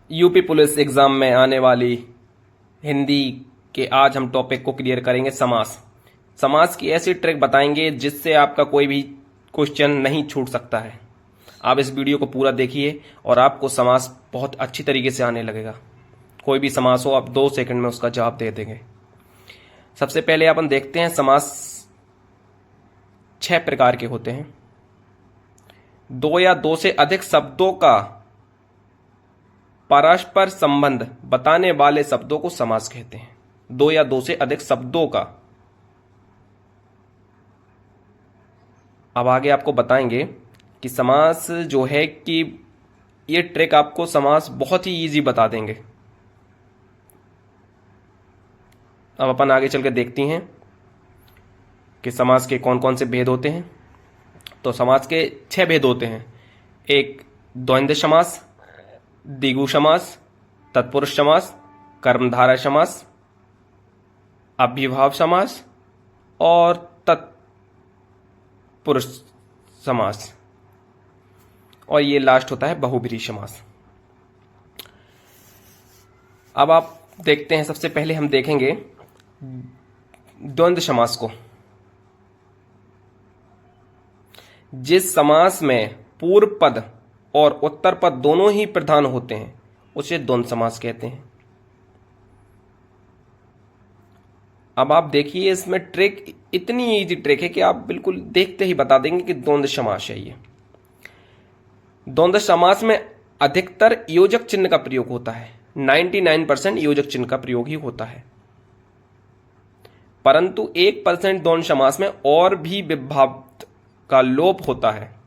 UP police exam में आने वाली हिंदी के आज हम टॉपिक को क्लियर करेंगे समास। समास की ऐसी ट्रिक बताएंगे जिससे आपका कोई भी क्वेश्चन नहीं छूट सकता है। आप इस वीडियो को पूरा देखिए और आपको समास बहुत अच्छी तरीके से आने लगेगा। कोई भी समास हो आप 2 सेकंड में उसका जवाब दे देंगे। सबसे पहले अपन देखते हैं समास 6 प्रकार के होते हैं। 2 या 2 से अधिक शब्दों का परस्पर संबंध बताने वाले शब्दों को समास कहते हैं। 2 या 2 से अधिक शब्दों का। अब आगे आपको बताएंगे कि समास जो है कि ये ट्रिक आपको समास बहुत ही इजी बता देंगे। अब अपन आगे चल के देखती हैं कि समास के कौन कौन से भेद होते हैं। तो समास के 6 भेद होते हैं। एक द्वंद्व समास, द्विगु समास, तत्पुरुष समास, कर्मधारय समास, अव्ययभाव समास और तत्पुरुष समास, और ये लास्ट होता है बहुब्रीहि समास। अब आप देखते हैं, सबसे पहले हम देखेंगे द्वंद्व समास को। जिस समास में पूर्व पद और उत्तर पद दोनों ही प्रधान होते हैं उसे द्वंद्व समास कहते हैं। अब आप देखिए, इसमें ट्रिक इतनी इजी ट्रिक है कि आप बिल्कुल देखते ही बता देंगे कि द्वंद्व समास है ये। द्वंद्व समास में अधिकतर योजक चिन्ह का प्रयोग होता है। 99% योजक चिन्ह का प्रयोग ही होता है, परंतु 1% द्वंद्व समास में और भी विभाव का लोप होता है।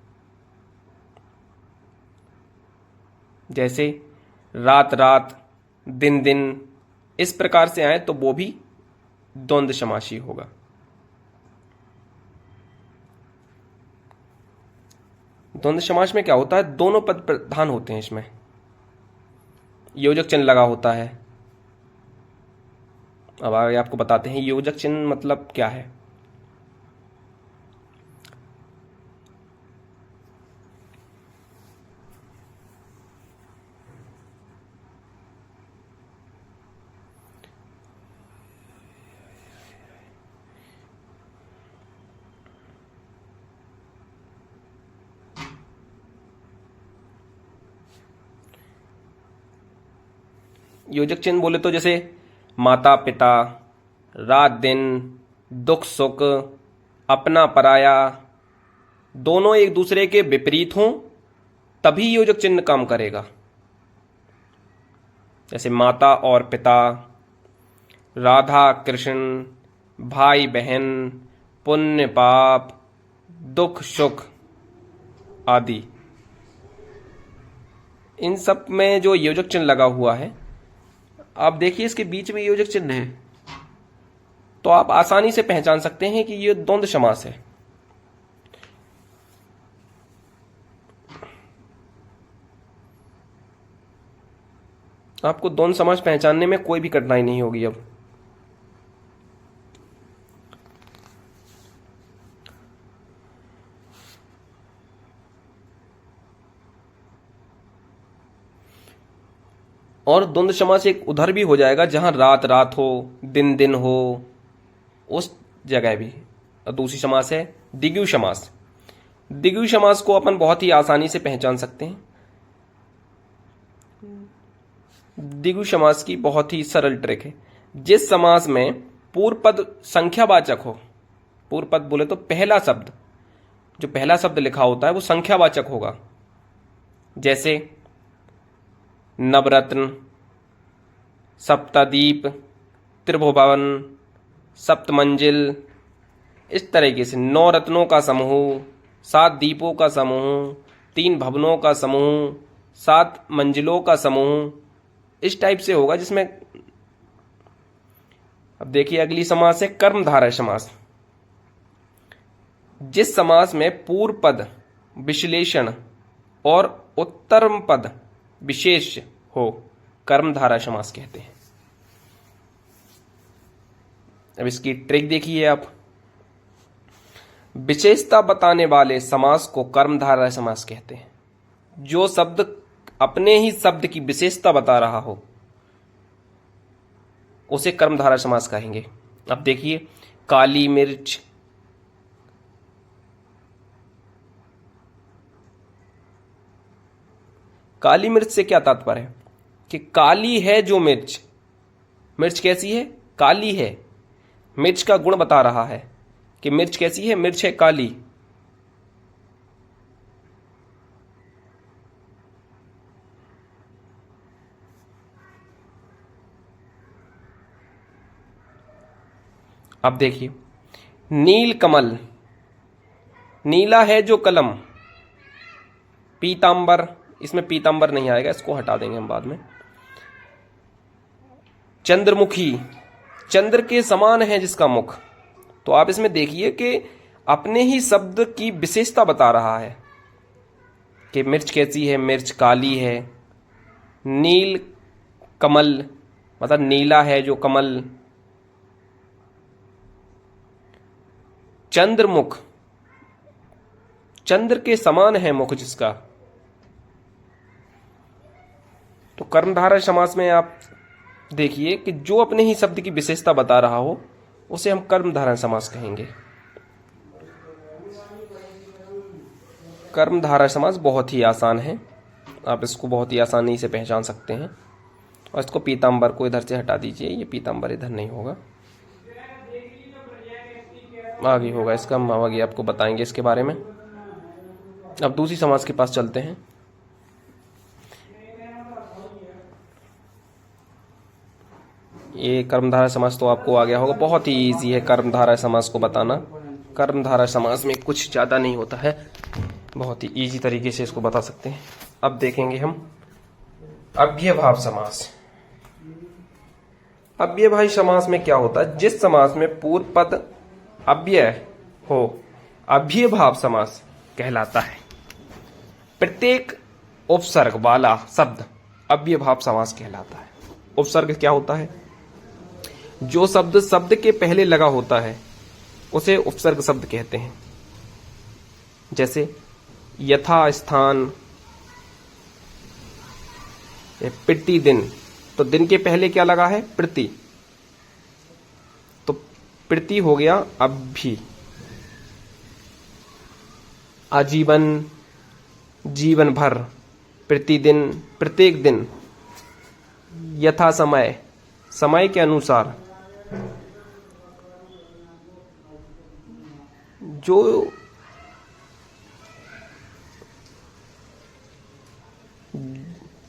जैसे रात रात, दिन दिन, इस प्रकार से आए तो वो भी द्वंद्व समास ही होगा। द्वंद्व समास में क्या होता है, दोनों पद प्रधान होते हैं, इसमें योजक चिन्ह लगा होता है। अब आगे आपको बताते हैं योजक चिन्ह मतलब क्या है। योजक चिन्ह बोले तो जैसे माता पिता, रात दिन, दुख सुख, अपना पराया, दोनों एक दूसरे के विपरीत हों तभी योजक चिन्ह काम करेगा। जैसे माता और पिता, राधा कृष्ण, भाई बहन, पुण्य पाप, दुख सुख आदि। इन सब में जो योजक चिन्ह लगा हुआ है, आप देखिए इसके बीच में योजक चिन्ह है, तो आप आसानी से पहचान सकते हैं कि ये द्वंद्व समास है। आपको द्वंद्व समास पहचानने में कोई भी कठिनाई नहीं होगी। अब और द्वंद्व समास एक उधर भी हो जाएगा जहां रात रात हो, दिन दिन हो, उस जगह भी। और दूसरी समास है द्विगु समास। द्विगु समास को अपन बहुत ही आसानी से पहचान सकते हैं। द्विगु समास की बहुत ही सरल ट्रिक है। जिस समास में पूर्व पद संख्यावाचक हो, पूर्व पद बोले तो पहला शब्द, जो पहला शब्द लिखा होता है वो संख्यावाचक होगा। जैसे नवरत्न, सप्तदीप, त्रिभुवन, सप्तमंजिल, इस तरीके से 9 रत्नों का समूह, 7 दीपों का समूह, 3 भवनों का समूह, 7 मंजिलों का समूह, इस टाइप से होगा। जिसमें अब देखिए अगली समास है कर्मधारय समास। जिस समास में पूर्व पद विश्लेषण और उत्तरम पद विशेष हो कर्मधारय समास कहते हैं। अब इसकी ट्रिक देखिए आप। विशेषता बताने वाले समास को कर्मधारय समास कहते हैं। जो शब्द अपने ही शब्द की विशेषता बता रहा हो उसे कर्मधारय समास कहेंगे। अब देखिए, काली मिर्च, काली मिर्च से क्या तात्पर्य है कि काली है जो मिर्च, मिर्च कैसी है, काली है। मिर्च का गुण बता रहा है कि मिर्च कैसी है, मिर्च है काली। अब देखिए, नील कमल, नीला है जो कलम। पीतांबर, इसमें पीतांबर नहीं आएगा, इसको हटा देंगे हम बाद में। चंद्रमुखी, चंद्र के समान है जिसका मुख। तो आप इसमें देखिए कि अपने ही शब्द की विशेषता बता रहा है कि मिर्च कैसी है, मिर्च काली है। नील कमल मतलब नीला है जो कमल। चंद्रमुख, चंद्र के समान है मुख जिसका। तो कर्मधारय समास में आप देखिए कि जो अपने ही शब्द की विशेषता बता रहा हो उसे हम कर्मधारय समास कहेंगे। कर्मधारय समास बहुत ही आसान है, आप इसको बहुत ही आसानी से पहचान सकते हैं। और इसको पीतांबर को इधर से हटा दीजिए, ये पीतांबर इधर नहीं होगा, आगे होगा इसका, हम आगे आपको बताएंगे इसके बारे में। अब दूसरी समास के पास चलते हैं। ये कर्मधारय समास तो आपको आ गया होगा, बहुत ही इजी है कर्मधारय समास को बताना। कर्मधारय समास में कुछ ज्यादा नहीं होता है, बहुत ही इजी तरीके से इसको बता सकते हैं। अब देखेंगे हम अव्ययभाव समास। अव्ययभावी समास में क्या होता है, जिस समास में पूर्व पद अव्यय हो अव्ययभाव समास कहलाता है। प्रत्येक उपसर्ग वाला शब्द अव्ययभाव समास कहलाता है। उपसर्ग क्या होता है, जो शब्द शब्द के पहले लगा होता है उसे उपसर्ग शब्द कहते हैं। जैसे यथा स्थान, प्रति दिन, तो दिन के पहले क्या लगा है, प्रति, तो प्रति हो गया अभी। आजीवन, जीवन भर, प्रतिदिन, प्रत्येक दिन। यथा समय, समय के अनुसार। जो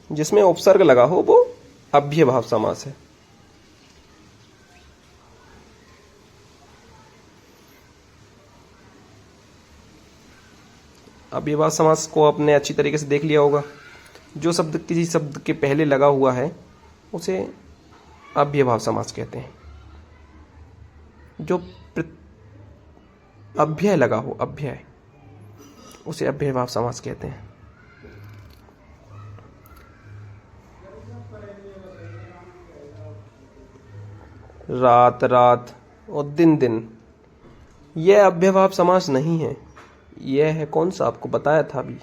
जिसमें उपसर्ग लगा हो वो अव्ययभाव समास है। अव्ययभाव समास को आपने अच्छी तरीके से देख लिया होगा। जो शब्द किसी शब्द के पहले लगा हुआ है उसे अव्ययभाव समास कहते हैं। जो अव्यय लगा हो, अव्यय, उसे अव्ययभाव समास कहते हैं। रात रात और दिन दिन, यह अव्ययभाव समास नहीं है। यह है कौन सा, आपको बताया था अभी,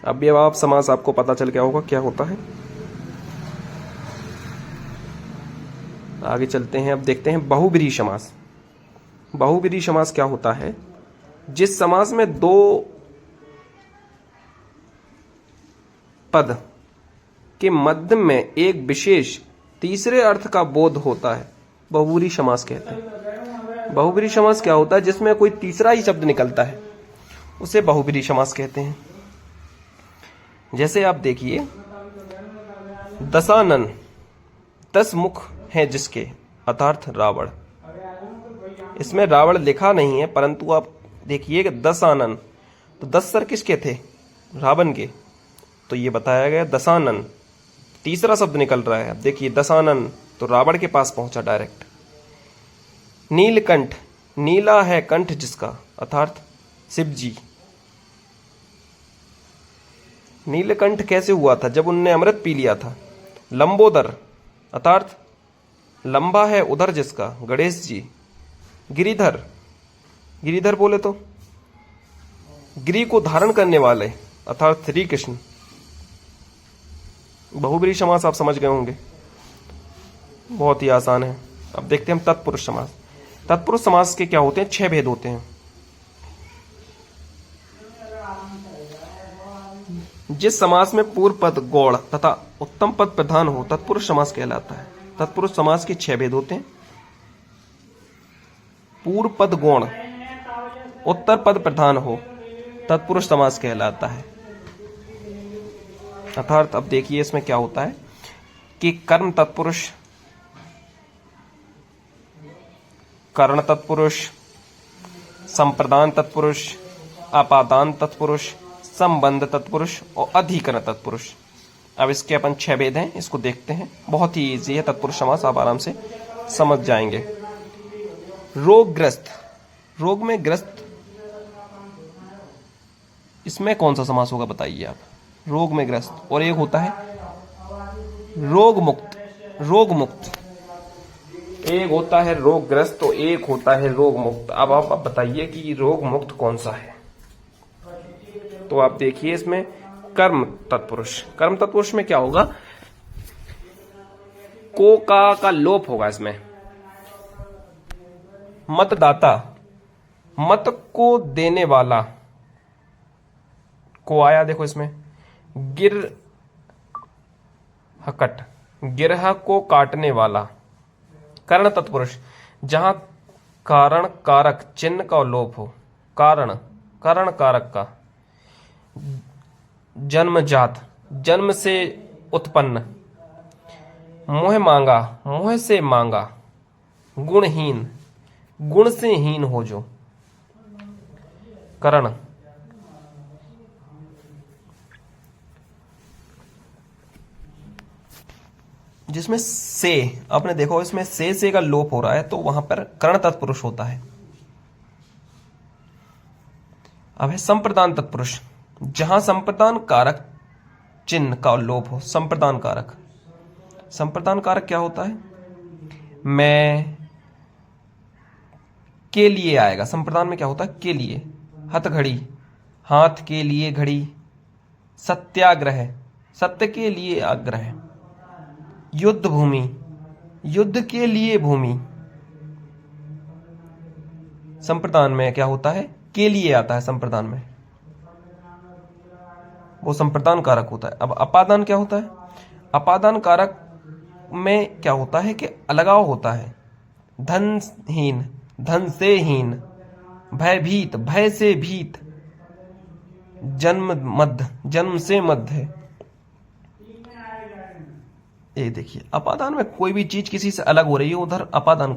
अव्ययभाव समास। आपको पता चल गया होगा क्या होता है। आगे चलते हैं, अब देखते हैं बहुब्रीहि समास। बहुब्रीहि समास क्या होता है, जिस समास में दो पद के मध्य में एक विशेष तीसरे अर्थ का बोध होता है, बहुब्रीहि समास कहते हैं। बहुब्रीहि समास क्या होता है, जिसमें कोई तीसरा ही शब्द निकलता है, उसे बहुब्रीहि समास कहते हैं। जैसे आप देखिए, दशानन, 10 मुख हैं जिसके, अर्थात रावण। इसमें रावण लिखा नहीं है, परंतु आप देखिए कि दशानन, तो 10 सर किसके थे, रावण के, तो ये बताया गया दशानन, तीसरा शब्द निकल रहा है। अब देखिए दशानन तो रावण के पास पहुंचा डायरेक्ट। नीलकंठ, नीला है कंठ जिसका, अर्थात शिव जी। नीलकंठ कैसे हुआ था, जब उनने अमृत पी लिया था। लंबोदर, अर्थात लंबा है उधर जिसका, गणेश जी। गिरिधर, गिरिधर बोले तो गिरि को धारण करने वाले अर्थात श्री कृष्ण। बहुब्रीहि समास आप समझ गए होंगे, बहुत ही आसान है। अब देखते हैं हम तत्पुरुष समास। तत्पुरुष समास के क्या होते हैं? 6 भेद होते हैं। जिस समास में पूर्व पद गौड़ तथा उत्तम पद प्रधान हो तत्पुरुष समास कहलाता है। तत्पुरुष समास के 6 भेद होते हैं। पूर्व पद गौण, उत्तर पद प्रधान हो तत्पुरुष समास कहलाता है। अर्थात अब देखिए इसमें क्या होता है कि कर्म तत्पुरुष, कर्ण तत्पुरुष, संप्रदान तत्पुरुष, अपादान तत्पुरुष, संबंध तत्पुरुष और अधिकरण तत्पुरुष। अब इसके अपन 6 भेद हैं, इसको देखते हैं। बहुत ही इजी है तत्पुरुष समास, आप आराम से समझ जाएंगे। रोगग्रस्त, रोग में ग्रस्त, इसमें कौन सा समास होगा बताइए आप? रोग में ग्रस्त। और एक होता है रोग मुक्त, रोग मुक्त। एक होता है रोगग्रस्त तो एक होता है रोग मुक्त। अब आप बताइए कि रोग मुक्त कौन सा है? तो आप देखिए इसमें कर्म तत्पुरुष, कर्म तत्पुरुष में क्या होगा? को का लोप होगा इसमें। मतदाता, मत को देने वाला, को आया देखो इसमें। गिर हकट, गिरह को काटने वाला। कर्ण तत्पुरुष, जहां कारण कारक चिन्ह का लोप हो। कारण, कारण कारक का। जन्मजात, जन्म से उत्पन्न। मोह मांगा, मोह से मांगा। गुणहीन, गुण से हीन हो जो। करण, जिसमें से आपने देखो इसमें से का लोप हो रहा है तो वहां पर कर्ण तत्पुरुष होता है। अब है संप्रदान तत्पुरुष, जहां संप्रदान कारक चिन्ह का लोप हो। संप्रदान कारक, संप्रदान कारक क्या होता है? मैं के लिए आएगा। संप्रदान में क्या होता है? के लिए। हथघड़ी, हाथ के लिए घड़ी। सत्याग्रह, सत्य के लिए आग्रह। युद्ध भूमि, युद्ध के लिए भूमि। संप्रदान में क्या होता है? के लिए आता है संप्रदान में, वो संप्रदान कारक होता है। अब अपादान क्या होता है? अपादान कारक में क्या होता है कि अलगाव होता है। धनहीन, धन से हीन। भयभीत, भय से भीत। जन्म मध्य, जन्म से मध्य। ये देखिए अपादान में कोई भी चीज किसी से अलग हो रही है, उधर अपादान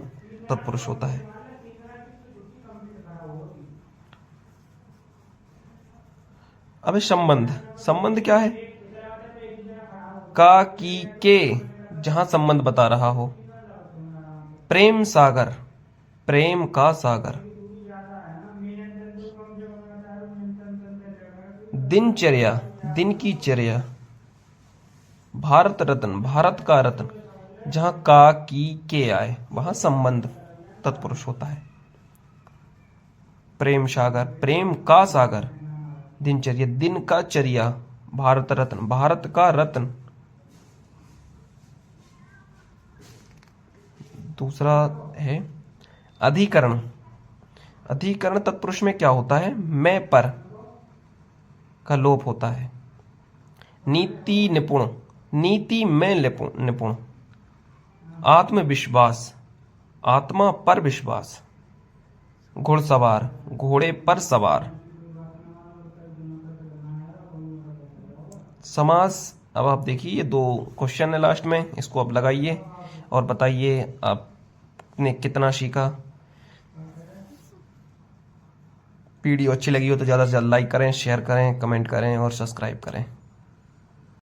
तत्पुरुष होता है। अब संबंध, संबंध क्या है? का की के, जहां संबंध बता रहा हो। प्रेम सागर, प्रेम का सागर। दिनचर्या, दिन की चर्या। भारत रत्न, भारत का रत्न, जहां का की के आए वहां संबंध तत्पुरुष होता है। प्रेम सागर, प्रेम का सागर। दिनचर्या, दिन का चर्या। भारत रत्न, भारत का रत्न। दूसरा है अधिकरण। अधिकरण तत्पुरुष में क्या होता है? मैं पर का लोप होता है। नीति निपुण, नीति में निपुण। आत्मविश्वास, आत्मा पर विश्वास। घुड़सवार, घोड़े पर सवार। समास, अब आप देखिए ये 2 क्वेश्चन है लास्ट में, इसको आप लगाइए और बताइए आपने कितना सीखा। वीडियो अच्छी लगी हो तो ज़्यादा से ज़्यादा लाइक करें, शेयर करें, कमेंट करें और सब्सक्राइब करें।